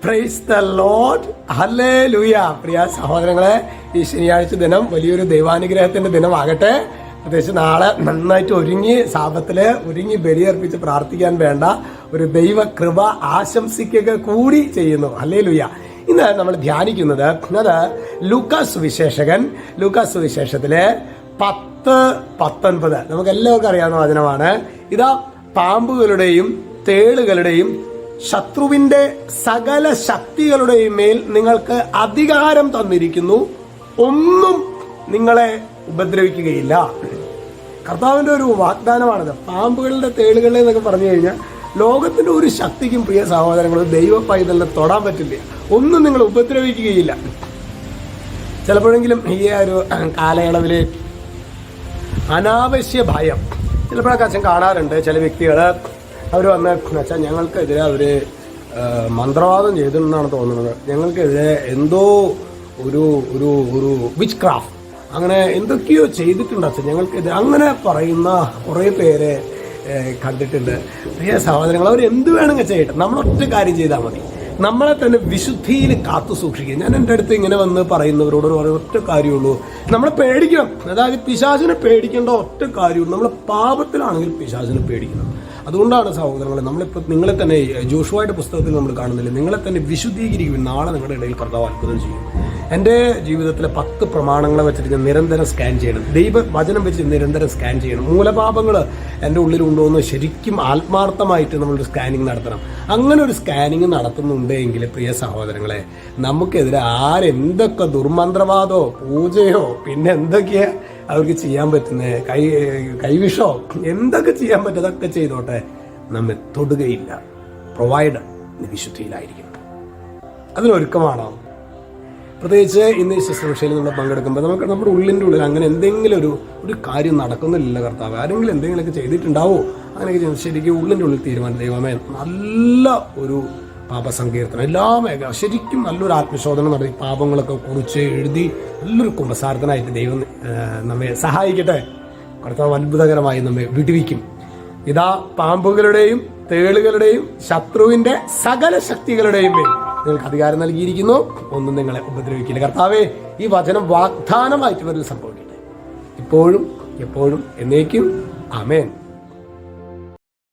Price the lord, hallelujah. പ്രിയ സഹോദരങ്ങളെ, ഈ ശനിയാഴ്ച ദിനം വലിയൊരു ദൈവാനുഗ്രഹത്തിന്റെ ദിനമാകട്ടെ. പ്രത്യേകിച്ച് നാളെ നന്നായിട്ട് ഒരുങ്ങി ബലിയർപ്പിച്ച് പ്രാർത്ഥിക്കാൻ വേണ്ട ഒരു ദൈവ കൃപ ആശംസിക്കുക കൂടി ചെയ്യുന്നു. ഹല്ലേലൂയ. ഇന്ന് നമ്മൾ ധ്യാനിക്കുന്നത് അത് ലൂക്കാസ് സുവിശേഷത്തിലെ 10:19. നമുക്ക് എല്ലാവർക്കും അറിയാവുന്ന വചനമാണ്. ഇതാ, പാമ്പുകളുടെയും തേളുകളുടെയും ശത്രുവിന്റെ സകല ശക്തികളുടെയും മേൽ നിങ്ങൾക്ക് അധികാരം തന്നിരിക്കുന്നു, ഒന്നും നിങ്ങളെ ഉപദ്രവിക്കുകയില്ല. കർത്താവിന്റെ ഒരു വാഗ്ദാനമാണിത്. പാമ്പുകളുടെ തേളുകളെ എന്നൊക്കെ പറഞ്ഞു കഴിഞ്ഞാൽ ലോകത്തിന്റെ ഒരു ശക്തിക്കും, പ്രിയ സഹോദരങ്ങളും, ദൈവ പൈതലിനെ തൊടാൻ പറ്റില്ല. ഒന്നും നിങ്ങൾ ഉപദ്രവിക്കുകയില്ല. ചിലപ്പോഴെങ്കിലും ഈ ഒരു കാലയളവില് അനാവശ്യ ഭയം ചിലപ്പോഴൊക്കെ അച്ഛൻ കാണാറുണ്ട്. ചില വ്യക്തികൾ അവർ വന്ന്, അച്ഛൻ ഞങ്ങൾക്കെതിരെ അവര് മന്ത്രവാദം ചെയ്തിട്ടുണ്ടെന്നാണ് തോന്നുന്നത്, ഞങ്ങൾക്കെതിരെ എന്തോ ഒരു ഒരു ഒരു വിച്ച് ക്രാഫ്റ്റ് അങ്ങനെ എന്തൊക്കെയോ ചെയ്തിട്ടുണ്ട് അച്ഛൻ ഞങ്ങൾക്കെതിരെ, അങ്ങനെ പറയുന്ന കുറേ പേരെ കണ്ടിട്ടുണ്ട്. പ്രിയ സഹോദരങ്ങൾ, അവർ എന്ത് വേണമെങ്കിൽ ചെയ്യട്ടെ, നമ്മളൊറ്റ കാര്യം ചെയ്താൽ മതി. നമ്മളെ തന്നെ വിശുദ്ധിയിൽ കാത്തു സൂക്ഷിക്കുക. ഞാൻ എൻ്റെ അടുത്ത് ഇങ്ങനെ വന്ന് പറയുന്നവരോട് ഒറ്റ കാര്യമുള്ളൂ, നമ്മളെ പേടിക്കണം. അതായത് പിശാചിനെ പേടിക്കേണ്ട ഒറ്റ കാര്യമുള്ളൂ. നമ്മൾ പാപത്തിലാണെങ്കിൽ പിശാചിനെ പേടിക്കണം. അതുകൊണ്ടാണ് സഹോദരങ്ങളെ, നിങ്ങളെ തന്നെ ജോഷുവയുടെ പുസ്തകത്തിൽ നമ്മൾ കാണുന്നില്ല, നിങ്ങളെ തന്നെ വിശുദ്ധീകരിക്കും, നാളെ നിങ്ങളുടെ ഇടയിൽ കർത്താവ് അത്ഭുതം ചെയ്യും. എൻ്റെ ജീവിതത്തിലെ 10 പ്രമാണങ്ങളെ വെച്ചിട്ട് ഞാൻ നിരന്തരം സ്കാൻ ചെയ്യണം. ദൈവ വചനം വെച്ച് നിരന്തരം സ്കാൻ ചെയ്യണം. മൂലപാപങ്ങൾ എൻ്റെ ഉള്ളിലുണ്ടോ എന്ന് ശരിക്കും ആത്മാർത്ഥമായിട്ട് നമ്മളൊരു സ്കാനിങ് നടത്തണം. അങ്ങനെ ഒരു സ്കാനിങ് നടത്തുന്നുണ്ടെങ്കിൽ, പ്രിയ സഹോദരങ്ങളെ, നമുക്കെതിരെ ആരെന്തൊക്കെ ദുർമന്ത്രവാദോ പൂജയോ പിന്നെ എന്തൊക്കെയാ അവർക്ക് ചെയ്യാൻ പറ്റുന്നത്, കൈവിഷോ എന്തൊക്കെ ചെയ്യാൻ പറ്റും, അതൊക്കെ ചെയ്തോട്ടെ, നമ്മെ തൊടുകയില്ല. പ്രൊവൈഡർ വിശുദ്ധിയിലായിരിക്കണം. അതിനൊരുക്കമാണോ? പ്രത്യേകിച്ച് ഇന്ന് ഈ ശുശ്രൂഷയിൽ നമ്മൾ പങ്കെടുക്കുമ്പോൾ നമുക്ക് നമ്മുടെ ഉള്ളിൻ്റെ ഉള്ളിൽ അങ്ങനെ എന്തെങ്കിലും ഒരു കാര്യം നടക്കുന്നില്ല, കർത്താവ് ആരെങ്കിലും എന്തെങ്കിലുമൊക്കെ ചെയ്തിട്ടുണ്ടാവോ, അങ്ങനെയൊക്കെ ചെയ്യുന്നത് ശരിക്കും ഉള്ളിൻ്റെ ഉള്ളിൽ തീരുമാനം, ദൈവമേ നല്ല ഒരു പാപസങ്കീർത്തനം, എല്ലാ മേഖല ശരിക്കും നല്ലൊരു ആത്മശോധന നടത്തി പാപങ്ങളൊക്കെ കുറിച്ച് എഴുതി നല്ലൊരു കുമ്പസാരത്തിനായിട്ട് ദൈവം നമ്മെ സഹായിക്കട്ടെ. കർത്താവ് അത്ഭുതകരമായി നമ്മെ വിടുവിക്കും. ഇതാ, പാമ്പുകളുടെയും തേളുകളുടെയും ശത്രുവിന്റെ സകല ശക്തികളുടെയും മേൽ നിങ്ങൾക്ക് അധികാരം നൽകിയിരിക്കുന്നു, ഒന്നും നിങ്ങളെ ഉപദ്രവിക്കില്ല. കർത്താവേ, ഈ വചനം വാഗ്ദാനമായിട്ട് വരും സംഭവിക്കട്ടെ, ഇപ്പോഴും എപ്പോഴും എന്നേക്കും. ആമേൻ.